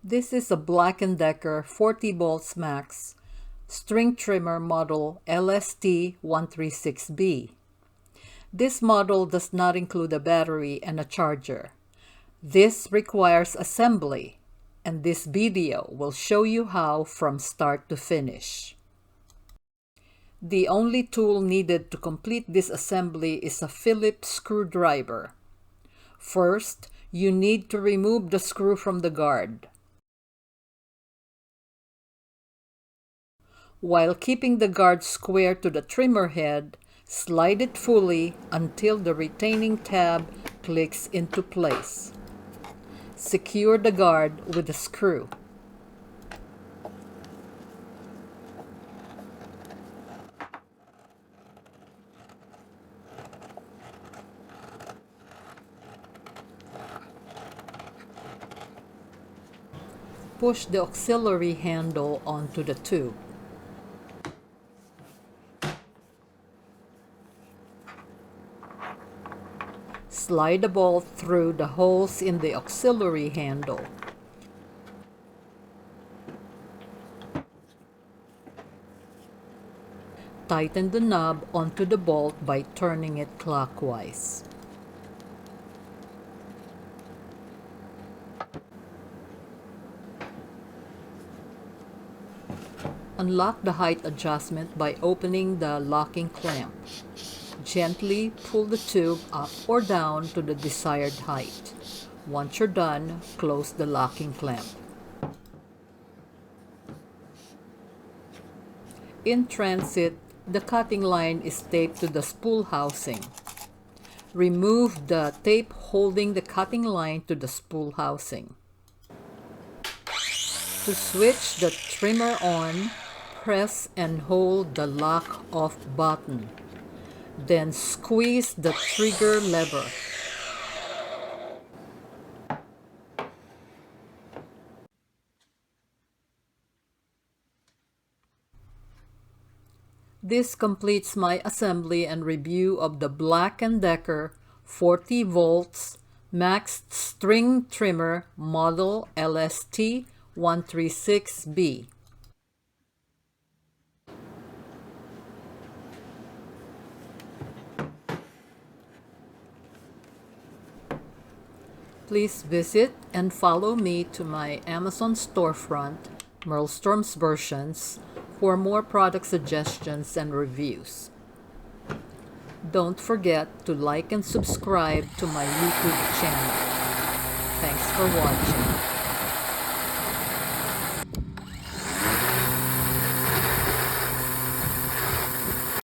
This is a Black & Decker 40 volts max string trimmer model LST136B. This model does not include a battery and a charger. This requires assembly, and this video will show you how from start to finish. The only tool needed to complete this assembly is a Phillips screwdriver. First, you need to remove the screw from the guard. While keeping the guard square to the trimmer head, slide it fully until the retaining tab clicks into place. Secure the guard with a screw. Push the auxiliary handle onto the tube. Slide the bolt through the holes in the auxiliary handle. Tighten the knob onto the bolt by turning it clockwise. Unlock the height adjustment by opening the locking clamp. Gently pull the tube up or down to the desired height. Once you're done, close the locking clamp. In transit, the cutting line is taped to the spool housing. Remove the tape holding the cutting line to the spool housing. To switch the trimmer on, press and hold the lock off button. Then squeeze the trigger lever. This completes my assembly and review of the Black & Decker 40 volts maxed string trimmer model LST136B. Please visit and follow me to my Amazon storefront, Merlstorm's Versions, for more product suggestions and reviews. Don't forget to like and subscribe to my YouTube channel. Thanks for watching.